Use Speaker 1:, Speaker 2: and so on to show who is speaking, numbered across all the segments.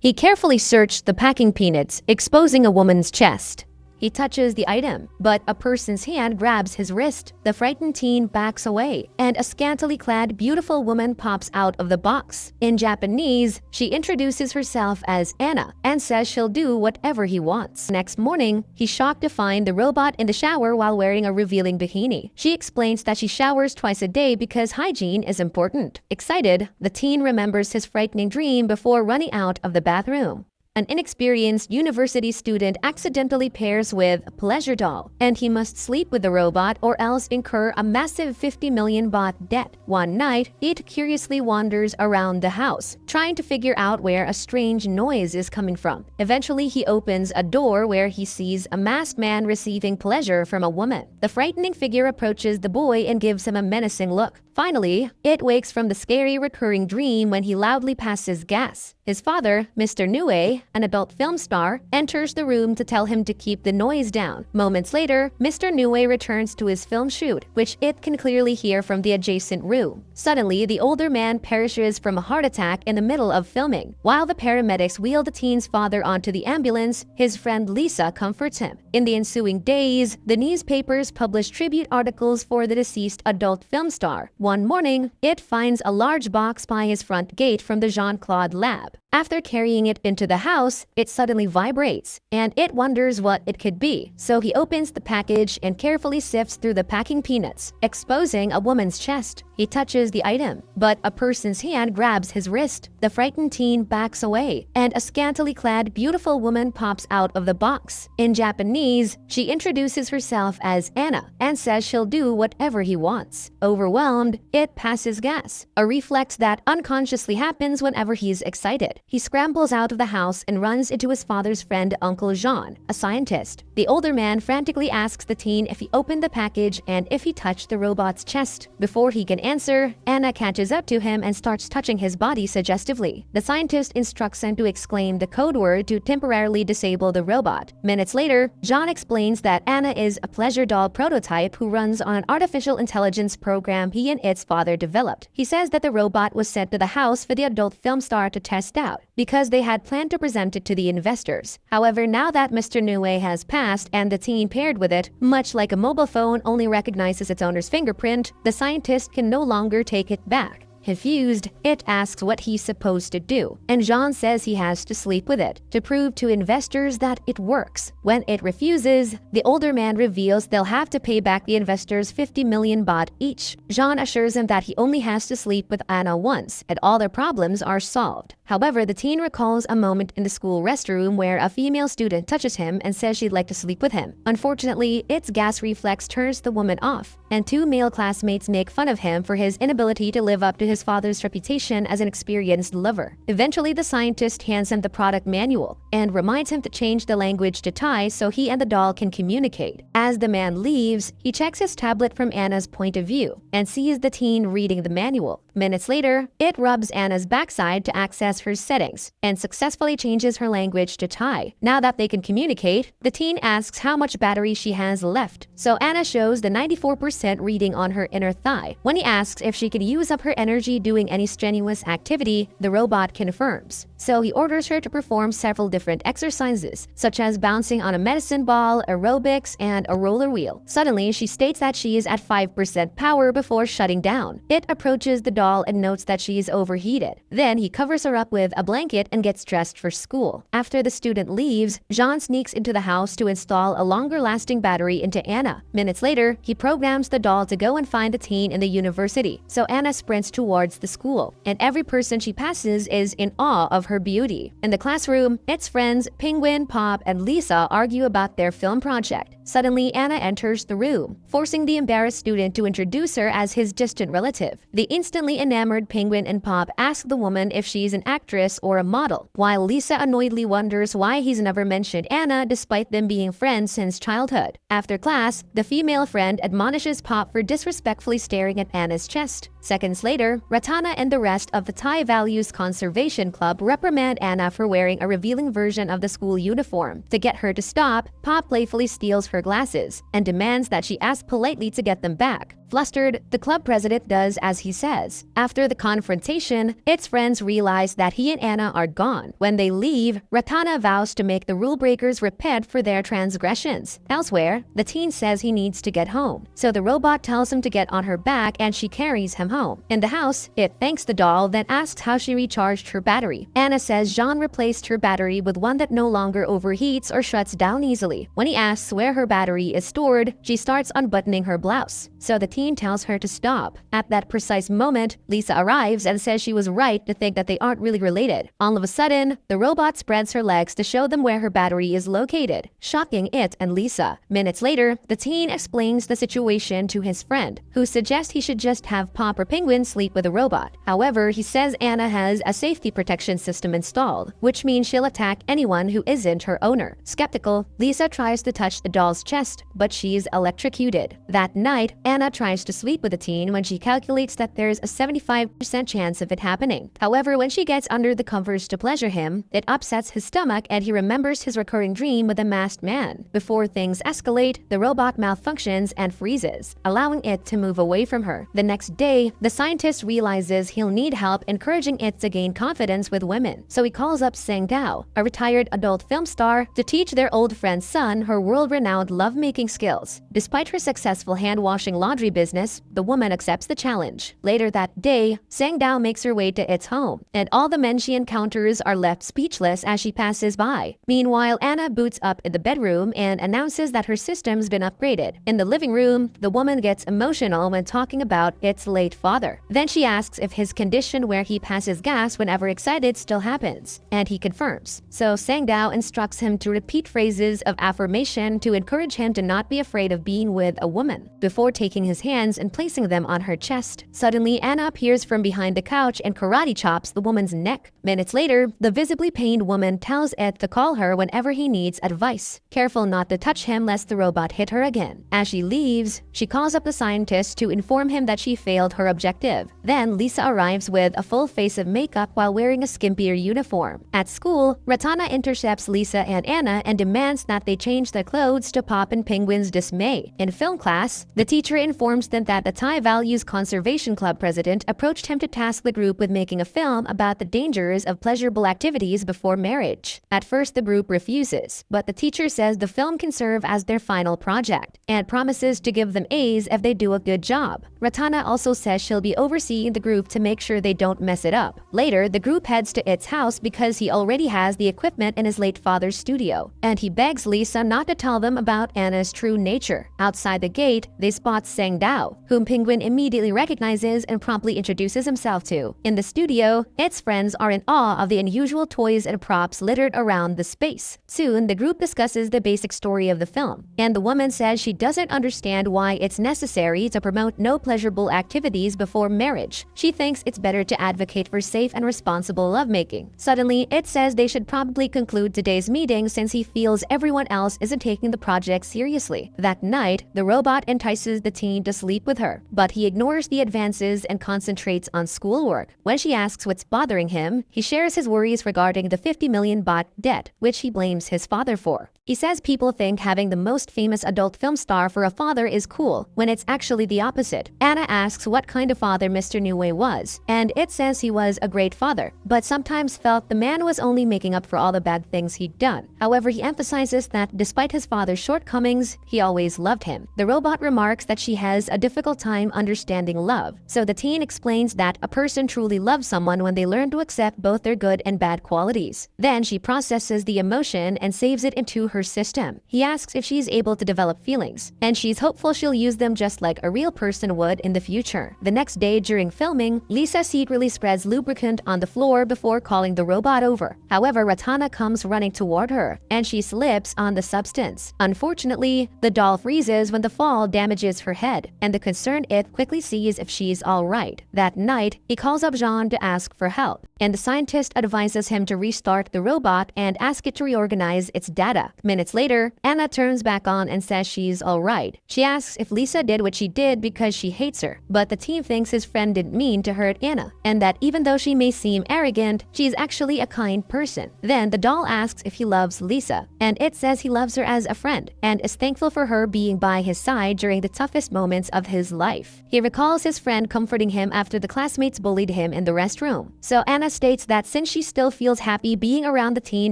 Speaker 1: He carefully searched the packing peanuts, exposing a woman's chest. He touches the item, but a person's hand grabs his wrist. The frightened teen backs away, and a scantily clad, beautiful woman pops out of the box. In Japanese, she introduces herself as Anna and says she'll do whatever he wants. Next morning, he's shocked to find the robot in the shower while wearing a revealing bikini. She explains that she showers twice a day because hygiene is important. Excited, the teen remembers his frightening dream before running out of the bathroom. An inexperienced university student accidentally pairs with a pleasure doll, and he must sleep with the robot or else incur a massive 50 million baht debt. One night, it curiously wanders around the house, trying to figure out where a strange noise is coming from. Eventually, he opens a door where he sees a masked man receiving pleasure from a woman. The frightening figure approaches the boy and gives him a menacing look. Finally, it wakes from the scary recurring dream when he loudly passes gas. His father, Mr. Nue, an adult film star, enters the room to tell him to keep the noise down. Moments later, Mr. Nue returns to his film shoot, which it can clearly hear from the adjacent room. Suddenly, the older man perishes from a heart attack in the middle of filming. While the paramedics wheel the teen's father onto the ambulance, his friend Lisa comforts him. In the ensuing days, the newspapers publish tribute articles for the deceased adult film star. One morning, it finds a large box by his front gate from the Jean-Claude lab. After carrying it into the house, it suddenly vibrates, and it wonders what it could be. So he opens the package and carefully sifts through the packing peanuts, exposing a woman's chest. He touches the item, but a person's hand grabs his wrist. The frightened teen backs away, and a scantily clad, beautiful woman pops out of the box. In Japanese, she introduces herself as Anna and says she'll do whatever he wants. Overwhelmed, it passes gas, a reflex that unconsciously happens whenever he's excited. He scrambles out of the house and runs into his father's friend Uncle Jean, a scientist. The older man frantically asks the teen if he opened the package and if he touched the robot's chest. Before he can answer, Anna catches up to him and starts touching his body suggestively. The scientist instructs him to exclaim the code word to temporarily disable the robot. Minutes later, John explains that Anna is a pleasure doll prototype who runs on an artificial intelligence program he and its father developed. He says that the robot was sent to the house for the adult film star to test out, because they had planned to present it to the investors. However, now that Mr. Nue has passed and the teen paired with it, much like a mobile phone only recognizes its owner's fingerprint, the scientist can no longer take it back. Confused, it asks what he's supposed to do, and Jean says he has to sleep with it to prove to investors that it works. When it refuses, the older man reveals they'll have to pay back the investors 50 million baht each. Jean assures him that he only has to sleep with Anna once, and all their problems are solved. However, the teen recalls a moment in the school restroom where a female student touches him and says she'd like to sleep with him. Unfortunately, its gas reflex turns the woman off, and two male classmates make fun of him for his inability to live up to his father's reputation as an experienced lover. Eventually, the scientist hands him the product manual and reminds him to change the language to Thai so he and the doll can communicate. As the man leaves, he checks his tablet from Anna's point of view and sees the teen reading the manual. Minutes later, it rubs Anna's backside to access her settings and successfully changes her language to Thai. Now that they can communicate, the teen asks how much battery she has left. So Anna shows the 94% reading on her inner thigh. When he asks if she can use up her energy doing any strenuous activity, the robot confirms. So he orders her to perform several different exercises, such as bouncing on a medicine ball, aerobics, and a roller wheel. Suddenly, she states that she is at 5% power before shutting down. It approaches the doll and notes that she is overheated. Then he covers her up with a blanket and gets dressed for school. After the student leaves, Jean sneaks into the house to install a longer-lasting battery into Anna. Minutes later, he programs the doll to go and find the teen in the university. So Anna sprints towards the school, and every person she passes is in awe of her beauty. In the classroom, its friends Penguin, Pop, and Lisa argue about their film project. Suddenly, Anna enters the room, forcing the embarrassed student to introduce her as his distant relative. The instantly enamored Penguin and Pop ask the woman if she's an actress or a model, while Lisa annoyedly wonders why he's never mentioned Anna despite them being friends since childhood. After class, the female friend admonishes Pop for disrespectfully staring at Anna's chest. Seconds later, Ratana and the rest of the Thai Values Conservation Club reprimand Anna for wearing a revealing version of the school uniform. To get her to stop, Pop playfully steals her her glasses and demands that she ask politely to get them back. Flustered, the club president does as he says. After the confrontation, its friends realize that he and Anna are gone. When they leave, Ratana vows to make the rule breakers repent for their transgressions. Elsewhere, the teen says he needs to get home, so the robot tells him to get on her back and she carries him home. In the house, it thanks the doll, then asks how she recharged her battery. Anna says Jean replaced her battery with one that no longer overheats or shuts down easily. When he asks where her battery is stored, she starts unbuttoning her blouse, so the teen tells her to stop. At that precise moment, Lisa arrives and says she was right to think that they aren't really related. All of a sudden, the robot spreads her legs to show them where her battery is located, shocking it and Lisa. Minutes later, the teen explains the situation to his friend, who suggests he should just have Pop or Penguin sleep with a robot. However, he says Anna has a safety protection system installed, which means she'll attack anyone who isn't her owner. Skeptical, Lisa tries to touch the doll's chest, but she's electrocuted. That night, Anna tries to sleep with the teen when she calculates that there's a 75% chance of it happening. However, when she gets under the covers to pleasure him, it upsets his stomach and he remembers his recurring dream with a masked man. Before things escalate, the robot malfunctions and freezes, allowing it to move away from her. The next day, the scientist realizes he'll need help encouraging it to gain confidence with women, so he calls up Sang Dao, a retired adult film star, to teach their old friend Sun her world-renowned lovemaking skills. Despite her successful hand-washing laundry business, the woman accepts the challenge. Later that day, Sang Dao makes her way to its home, and all the men she encounters are left speechless as she passes by. Meanwhile, Anna boots up in the bedroom and announces that her system's been upgraded. In the living room, the woman gets emotional when talking about its late father. Then she asks if his condition where he passes gas whenever excited still happens, and he confirms. So Sang Dao instructs him to repeat phrases of affirmation to encourage him to not be afraid of being with a woman. Before taking his hands and placing them on her chest, suddenly Anna appears from behind the couch and karate chops the woman's neck. Minutes later, the visibly pained woman tells Ed to call her whenever he needs advice, careful not to touch him lest the robot hit her again. As she leaves, she calls up the scientist to inform him that she failed her objective. Then Lisa arrives with a full face of makeup while wearing a skimpier uniform. At school, Ratana intercepts Lisa and Anna and demands that they change their clothes to Pop and Penguin's dismay. In film class, the teacher informs them that the Thai Values Conservation Club president approached him to task the group with making a film about the dangers of pleasurable activities before marriage. At first, the group refuses, but the teacher says the film can serve as their final project and promises to give them A's if they do a good job. Ratana also says she'll be overseeing the group to make sure they don't mess it up. Later, the group heads to its house because he already has the equipment in his late father's studio, and he begs Lisa not to tell them about Anna's true nature. Outside the gate, they spot Sang Dao, whom Penguin immediately recognizes and promptly introduces himself to. In the studio, its friends are in awe of the unusual toys and props littered around the space. Soon, the group discusses the basic story of the film, and the woman says she doesn't understand why it's necessary to promote no pleasurable activities before marriage. She thinks it's better to advocate for safe and responsible lovemaking. Suddenly, it says they should probably conclude today's meeting since he feels everyone else isn't taking the project seriously. That night, the robot entices the teen to sleep with her, but he ignores the advances and concentrates on schoolwork. When she asks what's bothering him, he shares his worries regarding the 50 million baht debt, which he blames his father for. He says people think having the most famous adult film star for a father is cool, when it's actually the opposite. Anna asks what kind of father Mr. Niue was, and it says he was a great father, but sometimes felt the man was only making up for all the bad things he'd done. However, he emphasizes that despite his father's shortcomings, he always loved him. The robot remarks that she has a difficult time understanding love, so the teen explains that a person truly loves someone when they learn to accept both their good and bad qualities. Then she processes the emotion and saves it into her system. He asks if she's able to develop feelings, and she's hopeful she'll use them just like a real person would in the future. The next day during filming, Lisa secretly spreads lubricant on the floor before calling the robot over. However, Ratana comes running toward her, and she slips on the substance. Unfortunately, the doll freezes when the fall damages her head, and the concerned it quickly sees if she's alright. That night, he calls up Jean to ask for help, and the scientist advises him to restart the robot and ask it to reorganize its data. Minutes later, Anna turns back on and says she's alright. She asks if Lisa did what she did because she hates her, but the teen thinks his friend didn't mean to hurt Anna, and that even though she may seem arrogant, she's actually a kind person. Then the doll asks if he loves Lisa, and it says he loves her as a friend and is thankful for her being by his side during the toughest moments of his life. He recalls his friend comforting him after the classmates bullied him in the restroom. So Anna states that since she still feels happy being around the teen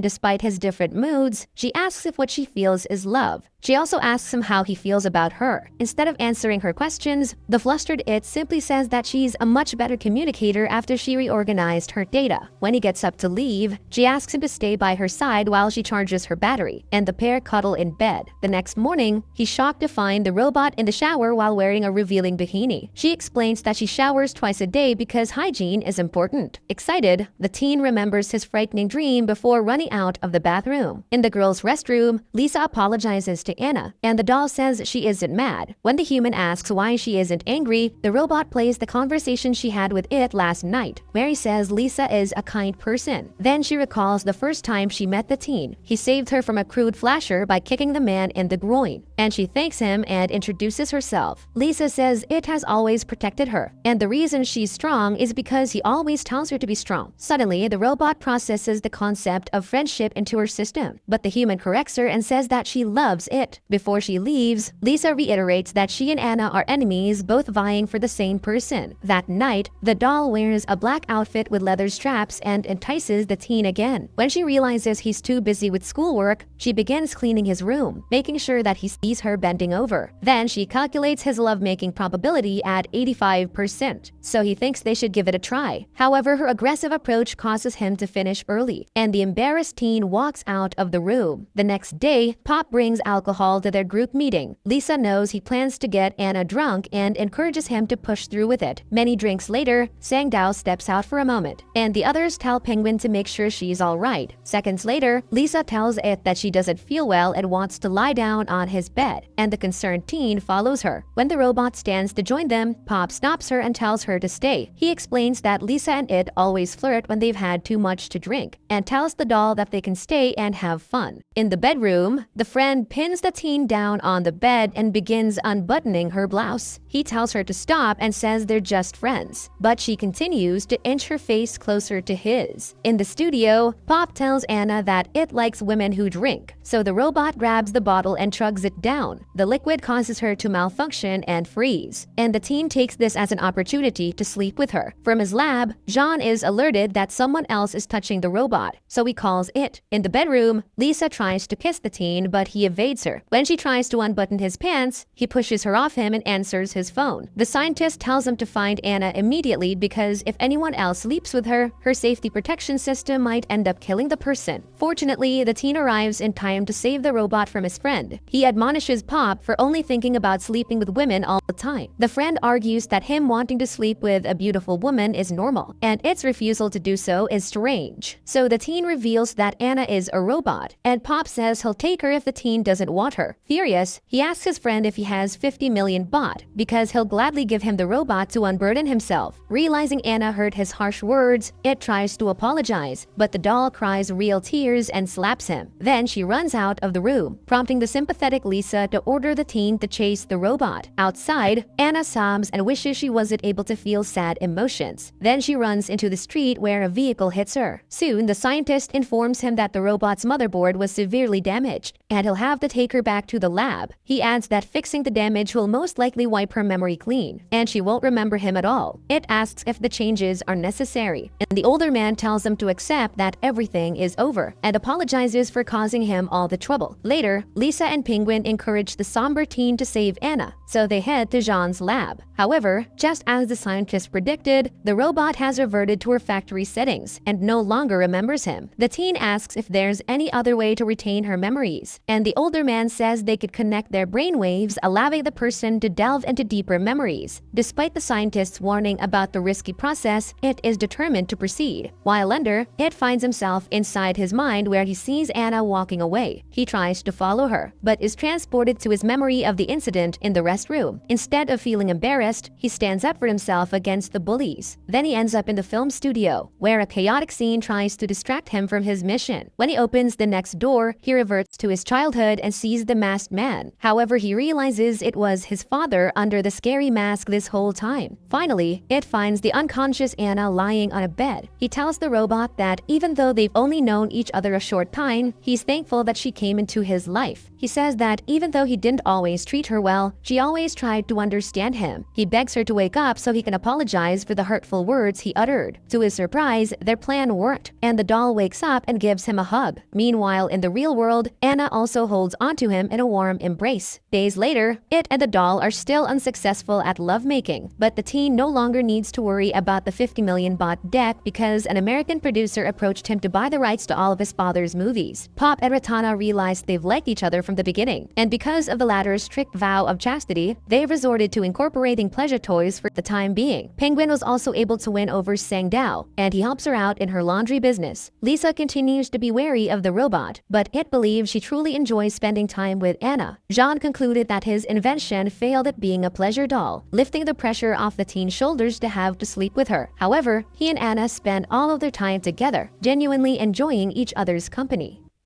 Speaker 1: despite his different moods, she asks if what she feels is love. She also asks him how he feels about her. Instead of answering her questions, the flustered it simply says that she's a much better communicator after she reorganized her data. When he gets up to leave, she asks him to stay by her side while she charges her battery, and the pair cuddle in bed. The next morning, he's shocked to find the robot in the shower while wearing a revealing bikini. She explains that she showers twice a day because hygiene is important. Excited, the teen remembers his frightening dream before running out of the bathroom. In the girls' restroom, Lisa apologizes to Anna, and the doll says she isn't mad. When the human asks why she isn't angry, the robot plays the conversation she had with it last night. Mary says Lisa is a kind person. Then she recalls the first time she met the teen. He saved her from a crude flasher by kicking the man in the groin, and she thanks him and introduces herself. Lisa says it has always protected her, and the reason she's strong is because he always tells her to be strong. Suddenly, the robot processes the concept of friendship into her system, but the human corrects her and says that she loves it. Before she leaves, Lisa reiterates that she and Anna are enemies, both vying for the same person. That night, the doll wears a black outfit with leather straps and entices the teen again. When she realizes he's too busy with schoolwork, she begins cleaning his room, making sure that he sees her bending over. Then she calculates his lovemaking probability at 85%, so he thinks they should give it a try. However, her aggressive approach causes him to finish early, and the embarrassed teen walks out of the room. The next day, Pop brings alcohol to their group meeting. Lisa knows he plans to get Anna drunk and encourages him to push through with it. Many drinks later, Sang-Dao steps out for a moment, and the others tell Penguin to make sure she's alright. Seconds later, Lisa tells it that she doesn't feel well and wants to lie down on his bed, and the concerned teen follows her. When the robot stands to join them, Pop stops her and tells her to stay. He explains that Lisa and it always flirt when they've had too much to drink, and tells the doll that they can stay and have fun. In the bedroom, the friend pins the teen down on the bed and begins unbuttoning her blouse. He tells her to stop and says they're just friends, but she continues to inch her face closer to his. In the studio, Pop tells Anna that it likes women who drink, so the robot grabs the bottle and chugs it down. The liquid causes her to malfunction and freeze, and the teen takes this as an opportunity to sleep with her. From his lab, Jean is alerted that someone else is touching the robot, so he calls it. In the bedroom, Lisa tries to kiss the teen, but he evades her. When she tries to unbutton his pants, he pushes her off him and answers his phone. The scientist tells him to find Anna immediately because if anyone else sleeps with her, her safety protection system might end up killing the person. Fortunately, the teen arrives in time to save the robot from his friend. He admonishes Pop for only thinking about sleeping with women all the time. The friend argues that him wanting to sleep with a beautiful woman is normal, and its refusal to do so is strange. So the teen reveals that Anna is a robot, and Pop says he'll take her if the teen doesn't want her. Furious, he asks his friend if he has 50 million baht, because he'll gladly give him the robot to unburden himself. Realizing Anna heard his harsh words, it tries to apologize, but the doll cries real tears and slaps him. Then she runs out of the room, prompting the sympathetic Lisa to order the teen to chase the robot. Outside, Anna sobs and wishes she wasn't able to feel sad emotions. Then she runs into the street where a vehicle hits her. Soon, the scientist informs him that the robot's motherboard was severely damaged, and he'll have to take her back to the lab. He adds that fixing the damage will most likely wipe her memory clean, and she won't remember him at all. It asks if the changes are necessary, and the older man tells him to accept that everything is over, and apologizes for causing him all the trouble. Later, Lisa and Penguin encourage the somber teen to save Anna, so they head to Jean's lab. However, just as the scientist predicted, the robot has reverted to her factory settings and no longer remembers him. The teen asks if there's any other way to retain her memories, and the older man says they could connect their brainwaves, allowing the person to delve into deeper memories. Despite the scientist's warning about the risky process, it is determined to proceed. While under, it finds himself inside his mind where he sees Anna walking away. He tries to follow her, but is transported to his memory of the incident in the restroom. Instead of feeling embarrassed, he stands up for himself against the bullies. Then he ends up in the film studio, where a chaotic scene tries to distract him from his mission. When he opens the next door, he reverts to his childhood and sees the masked man. However, he realizes it was his father under the scary mask this whole time. Finally, it finds the unconscious Anna lying on a bed. He tells the robot that even though they've only known each other a short time, he's thankful that she came into his life. He says that even though he didn't always treat her well, she always tried to understand him. He begs her to wake up so he can apologize for the hurtful words he uttered. To his surprise, their plan worked, and the doll wakes up and gives him a hug. Meanwhile, in the real world, Anna also holds onto him in a warm embrace. Days later, it and the doll are still unsuccessful at lovemaking, but the teen no longer needs to worry about the 50 million baht debt because an American producer approached him to buy the rights to all of his father's movies. Pop and Ratana realized they've liked each other from the beginning, and because of the latter's strict vow of chastity, they've resorted to incorporating pleasure toys for the time being. Penguin was also able to win over Sang Dao, and he helps her out in her laundry business. Lisa continues to be wary of the robot, but it believes she truly enjoys spending time with Anna. Jean concluded that his invention failed at being a pleasure doll, lifting the pressure off the teen's shoulders to have to sleep with her. However, he and Anna spend all of their time together, genuinely enjoying each other's company.